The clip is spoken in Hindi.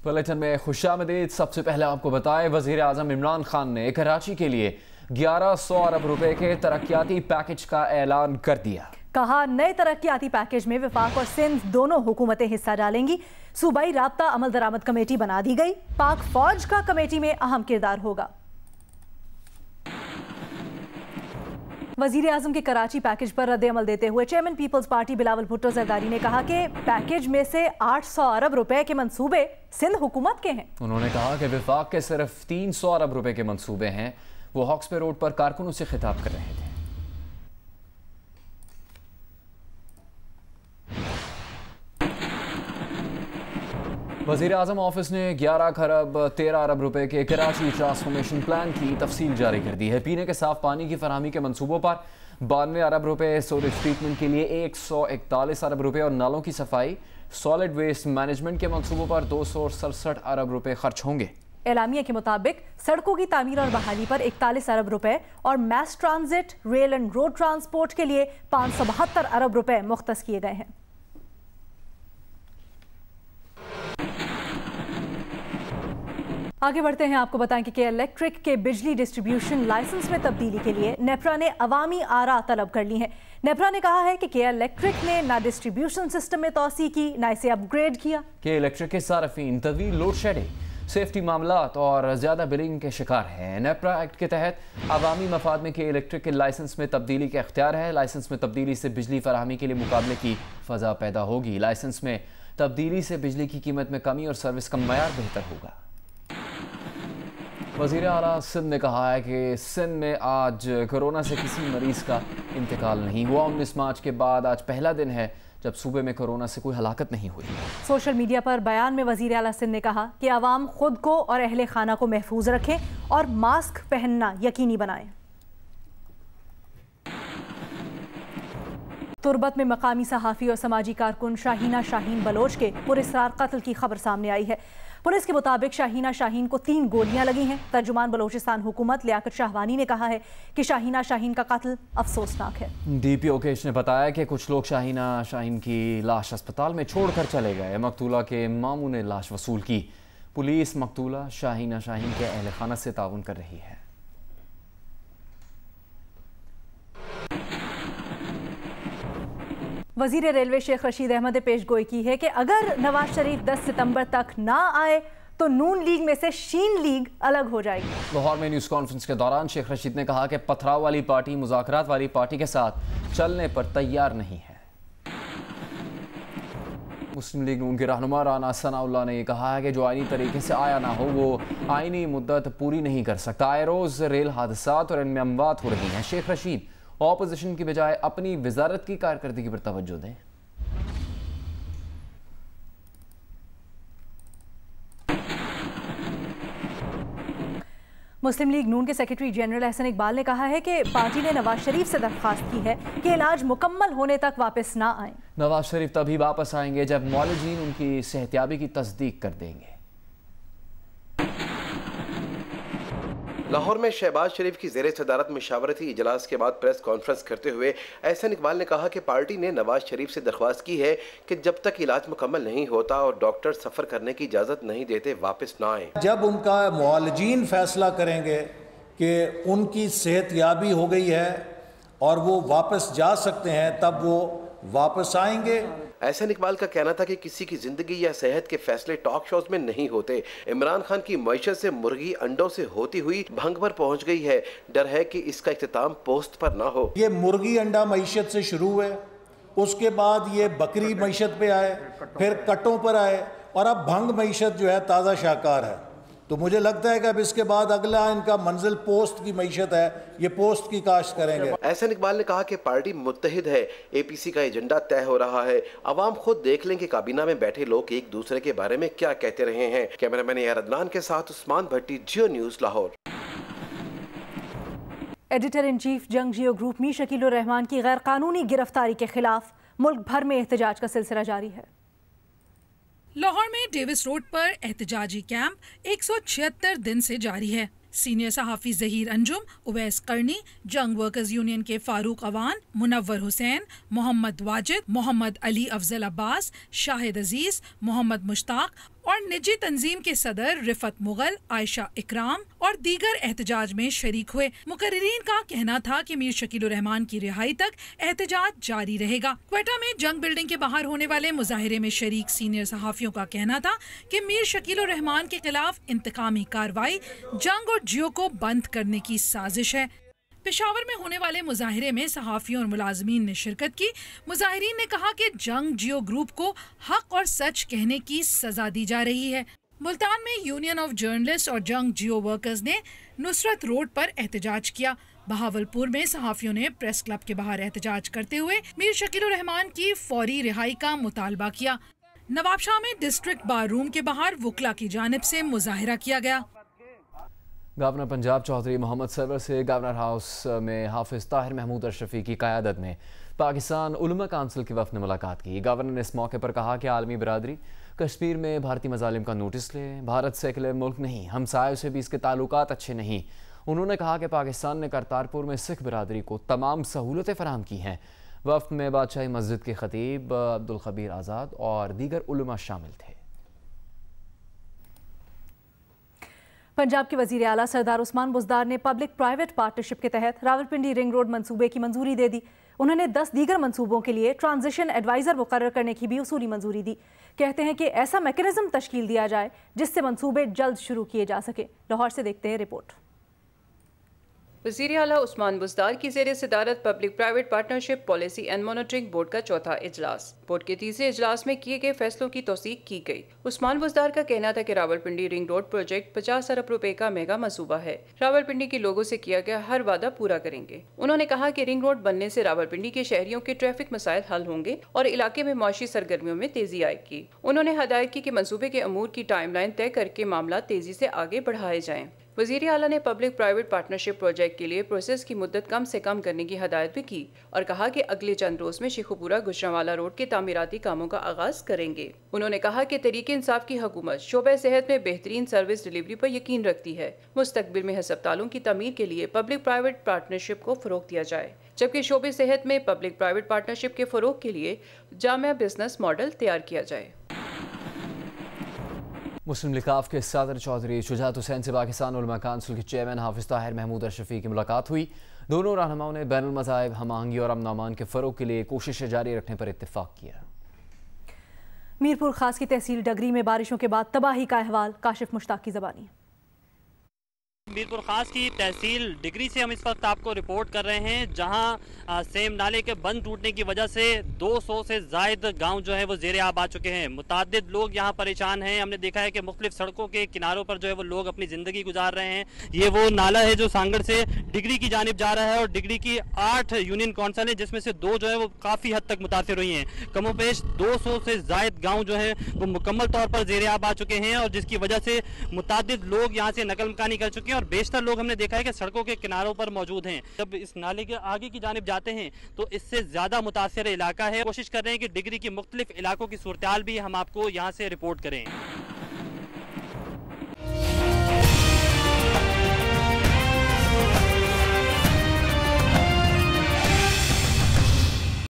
बुलेटिन में खुशामदीद। सबसे पहले आपको बताएं, वजीर आजम इमरान खान ने कराची के लिए 1100 अरब रुपए के तरक्याती पैकेज का ऐलान कर दिया। कहा, नए तरक्याती पैकेज में वफाक और सिंध दोनों हुकूमतें हिस्सा डालेंगी। सूबाई राब्ता अमल दरामद कमेटी बना दी गई। पाक फौज का कमेटी में अहम किरदार होगा। वजीर आजम के कराची पैकेज पर रद्द अमल देते हुए chairman People's Party Bilawal Bhutto Zardari ने कहा कि पैकेज में से 800 अरब रुपए के मंसूबे सिंध हुकूमत के हैं। उन्होंने कहा कि वफाक के सिर्फ 300 अरब रुपए के मंसूबे हैं। वो हॉक्सपे रोड पर कारकुनों से खिताब कर रहे थे। वज़ीर आज़म ऑफिस ने 11 खरब 13 अरब रुपए के कराची ट्रांसफॉर्मेशन प्लान की तफसील जारी कर दी है। पीने के साफ पानी की फराहमी के मंसूबों पर 92 अरब रुपए, स्टोरेज ट्रीटमेंट के लिए 141 अरब रुपए और नालों की सफाई, सॉलिड वेस्ट मैनेजमेंट के मंसूबों पर 267 अरब रुपए खर्च होंगे। एलामिया के मुताबिक सड़कों की तामीर और बहाली पर 41 अरब रुपए और mass transit, rail and road transport के लिए 572 अरब रुपए मुख्तस किए गए हैं। आगे बढ़ते हैं, आपको बताएं कि इलेक्ट्रिक के बिजली डिस्ट्रीब्यूशन लाइसेंस में तब्दीली के लिए नेप्रा ने अवामी आरा तलब कर ली है। नेप्रा ने कहा है कि इलेक्ट्रिक ने ना डिस्ट्रीब्यूशन सिस्टम में तोसी की, ना इसे अपग्रेड किया। के इलेक्ट्रिक के सार्फिन तवील लोड शेडिंग, सेफ्टी मामलात और ज्यादा बिलिंग के शिकार हैं। नेप्रा एक्ट के तहत अवामी मफाद में के इलेक्ट्रिक के लाइसेंस में तब्दीली का इख्तियार है। लाइसेंस में तब्दीली से बिजली फराहमी के लिए मुकाबले की फजा पैदा होगी। लाइसेंस में तब्दीली से बिजली की कीमत में कमी और सर्विस का मयार बेहतर होगा। वज़ीर आला सिंध ने कहा है कि सिंध में आज कोरोना से किसी मरीज का इंतकाल नहीं हुआ। 19 मार्च के बाद आज पहला दिन है जब सूबे में कोरोना से कोई हलाकत नहीं हुई। सोशल मीडिया पर बयान में वज़ीर आला सिंध ने कहा कि आवाम खुद को और अहले खाना को महफूज रखें और मास्क पहनना यकीनी बनाएं। तुरबत में मकामी सहाफ़ी और समाजी कारकुन शाहीना शाहीन बलोच के पुरस्रार कत्ल की खबर सामने आई है। पुलिस के मुताबिक शाहीना शाहीन को 3 गोलियां लगी हैं। तर्जुमान बलोचिस्तान हुकूमत लियाकत शाहवानी ने कहा है कि शाहीना शाहीन का कत्ल अफसोसनाक है। DPO केश ने बताया कि कुछ लोग शाहीना शाहीन की लाश अस्पताल में छोड़कर चले गए। मकतूला के मामू ने लाश वसूल की। पुलिस मकतूला शाहीना शाहीन के अहल खाना से ताउन कर रही है। वजीर रेलवे शेख रशीद अहमद ने पेश गोई की है कि अगर नवाज शरीफ 10 सितंबर तक ना आए तो नून लीग में से शीन लीग अलग हो जाएगी। लाहौर में न्यूज़ कॉन्फ्रेंस के दौरान शेख रशीद ने कहा कि पथराव वाली पार्टी मुज़ाकरात वाली पार्टी के साथ चलने पर तैयार नहीं है। मुस्लिम लीग नून के रहनुमा राना सनाउल्लाह ने कहा है कि जो आईनी तरीके से आया ना हो वो आईनी मुद्दत पूरी नहीं कर सकता। आए रोज़ रेल हादसात और इनमें अमवात हो रही हैं। शेख रशीद ऑपोजिशन की बजाय अपनी वजारत की कारकर्दगी पर तवज्जो दें। मुस्लिम लीग नून के सेक्रेटरी जनरल एहसन इकबाल ने कहा है कि पार्टी ने नवाज शरीफ से दरख्वास्त की है कि इलाज मुकम्मल होने तक वापस ना आए। नवाज शरीफ तभी वापस आएंगे जब मौलजीन उनकी सेहतियाबी की तस्दीक कर देंगे। लाहौर में शहबाज शरीफ की ज़ेरे सदारत मुशावरती इजलास के बाद प्रेस कॉन्फ्रेंस करते हुए एहसन इकबाल ने कहा कि पार्टी ने नवाज शरीफ से दरख्वास्त की है कि जब तक इलाज मुकम्मल नहीं होता और डॉक्टर सफ़र करने की इजाज़त नहीं देते वापस ना आए। जब उनका मुआलजीन फैसला करेंगे कि उनकी सेहतयाबी हो गई है और वो वापस जा सकते हैं तब वो वापस आएंगे। एहसन इकबाल का कहना था कि किसी की जिंदगी या सेहत के फैसले टॉक शोज में नहीं होते। इमरान खान की मईशत से मुर्गी अंडों से होती हुई भंग पर पहुंच गई है। डर है कि इसका इख्तिताम पोस्ट पर ना हो। ये मुर्गी अंडा मईशत से शुरू हुए, उसके बाद ये बकरी मईशत पे आए, फिर कटों पर आए और अब भंग मईशत जो है ताज़ा शाहकार है। तो मुझे लगता है कि अब इसके बाद अगला इनका मंजिल पोस्ट की मईशत है, ये पोस्ट की काश्त करेंगे। एहसन इकबाल ने कहा कि पार्टी मुत्तहिद है, APC का एजेंडा तय हो रहा है। अवाम खुद देख लें कि काबीना में बैठे लोग एक दूसरे के बारे में क्या कहते रहे हैं। कैमरामैन अदनान के साथ Usman Bhatti, Geo News Lahore. Editor in chief Jang Geo group Mir Shakeel उर रहमान की गैर कानूनी गिरफ्तारी के खिलाफ मुल्क भर में एहतजाज का सिलसिला जारी है। लाहौर में डेविस रोड पर एहतजाजी कैंप 176 दिन से जारी है। सीनियर सहाफ़ी ज़हीर अंजुम, उवैस करनी, जंग वर्कर्स यूनियन के फारूक अवान, मुनव्वर हुसैन, मोहम्मद वाजिद, मोहम्मद अली अफजल अब्बास, शाहिद अजीज, मोहम्मद मुश्ताक और निजी तंजीम के सदर रिफत मुगल, आयशा इकराम और दीगर एहतजाज में शरीक हुए। मुकर्रिरीन का कहना था कि मीर शकील उर रहमान की रिहाई तक एहतजाज जारी रहेगा। क्वेटा में जंग बिल्डिंग के बाहर होने वाले मुजाहिरे में शरीक सीनियर सहाफियों का कहना था कि मीर शकील उर रहमान के खिलाफ इंतकामी कार्रवाई जंग और जियो को बंद करने की साजिश है। पेशावर में होने वाले मुजाहिरे में सहाफियों और मुलाजमीन ने शिरकत की। मुजाहिरीन ने कहा कि जंग जियो ग्रुप को हक और सच कहने की सजा दी जा रही है। मुल्तान में यूनियन ऑफ जर्नलिस्ट और जंग जियो वर्कर्स ने नुसरत रोड पर एहतजाज किया। बहावलपुर में सहाफियों ने प्रेस क्लब के बाहर एहतजाज करते हुए मीर शकील उर रहमान की फौरी रिहाई का मुतालबा किया। नवाबशाह में डिस्ट्रिक्ट बार रूम के बाहर वकला की जानिब से मुजाहिरा किया गया। गवर्नर पंजाब चौधरी मोहम्मद सरवर से गवर्नर हाउस में हाफिज ताहिर महमूद अशरफी की क़यादत में पाकिस्तान उलमा काउंसिल के वफ़द ने मुलाकात की। गवर्नर ने इस मौके पर कहा कि आलमी बरादरी कश्मीर में भारतीय मजालिम का नोटिस ले। भारत सेकुलर मुल्क नहीं, हमसायों से भी इसके ताल्लुकात अच्छे नहीं। उन्होंने कहा कि पाकिस्तान ने करतारपुर में सिख बरादरी को तमाम सहूलतें फराहम की हैं। वफ़द में बादशाही मस्जिद के खतीब अब्दुल खबीर आज़ाद और दीगर उलमा शामिल थे। पंजाब के वजीर आला सरदार उस्मान बुज़दार ने पब्लिक प्राइवेट पार्टनरशिप के तहत रावलपिंडी रिंग रोड मंसूबे की मंजूरी दे दी। उन्होंने 10 दीगर मंसूबों के लिए ट्रांजिशन एडवाइज़र मुकर्रर करने की भी उसूली मंजूरी दी। कहते हैं कि ऐसा मैकेनिज्म तश्कील दिया जाए जिससे मंसूबे जल्द शुरू किए जा सके। लाहौर से देखते हैं रिपोर्ट। वज़ीर आला उस्मान बुज़दार की ज़ेर सदारत public private partnership policy and monitoring board का चौथा इजलास। बोर्ड के तीसरे इजलास में किए गए फैसलों की तौसीक की गई। उस्मान बुज़दार का कहना था कि रावलपिंडी रिंग रोड प्रोजेक्ट 50 अरब रुपए का मेगा मंसूबा है। रावलपिंडी के लोगों से किया गया हर वादा पूरा करेंगे। उन्होंने कहा कि रिंग रोड बनने से रावलपिंडी के शहरियों के ट्रैफिक मसाइल हल होंगे और इलाके में मौशी सरगर्मियों में तेजी आएगी। उन्होंने हदायत की कि मंसूबे के अमूर की टाइमलाइन तय करके मामला तेजी से आगे बढ़ाए जाएं। वज़ीर आला ने पब्लिक प्राइवेट पार्टनरशिप प्रोजेक्ट के लिए प्रोसेस की मुद्दत कम से कम करने की हदायत भी की और कहा कि अगले चंद रोज में शेखुपुरा गुजरांवाला रोड के तामीराती कामों का आगाज करेंगे। उन्होंने कहा कि तरीके इंसाफ की हुकूमत शोबे सेहत में बेहतरीन सर्विस डिलीवरी पर यकीन रखती है। मुस्तकबिल में हस्पतालों की तमीर के लिए पब्लिक प्राइवेट पार्टनरशिप को फ़रोग़ दिया जाए, जबकि शोबे सेहत में पब्लिक प्राइवेट पार्टनरशिप के फ़रोग़ के लिए जामिया बिजनेस मॉडल तैयार किया जाए। मुस्लिम लीग के सदर चौधरी शुजात हुसैन से पाकिस्तान उलमा काउंसिल के चेयरमैन हाफिज ताहिर महमूद अशरफी की मुलाकात हुई। दोनों रहनुमाओं ने बैनुल मज़ाहिब हमआहंगी और अमन अमान के फ़रोग़ के लिए कोशिशें जारी रखने पर इत्तेफाक किया। मीरपुर खास की तहसील डगरी में बारिशों के बाद तबाही का अहवाल। काशिफ मुश्ताक की ज़बानी। मीरपुर खास की तहसील डिगरी से हम इस वक्त आपको रिपोर्ट कर रहे हैं, जहां सेम नाले के बंद टूटने की वजह से 200 से ज़ायद गांव जो है वो ज़ेरे आब आ चुके हैं। मुतादिद लोग यहां परेशान हैं। हमने देखा है कि मुख्तलिफ सड़कों के किनारों पर जो है वो लोग अपनी ज़िंदगी गुजार रहे हैं। ये वो नाला है जो सांगड़ से डिगरी की जानिब जा रहा है और डिगरी की 8 यूनियन कौंसल है, जिसमें से 2 जो है वो काफ़ी हद तक मुतासिर हुई हैं। कमोपेश 200 से ज़ायद गाँव जो है वो मुकम्मल तौर पर ज़ेरे आब आ चुके हैं और जिसकी वजह से मुतादिद लोग यहाँ से नकल मकानी कर चुके हैं और बेशतर लोग हमने देखा है कि सड़कों के किनारों पर मौजूद हैं। जब इस नाले के आगे की जानिब जाते हैं तो इससे ज्यादा मुतासिर इलाका है। कोशिश कर रहे हैं कि डिगरी के मुख्तलिफ इलाकों की सूरत हाल भी हम आपको यहाँ से रिपोर्ट करें।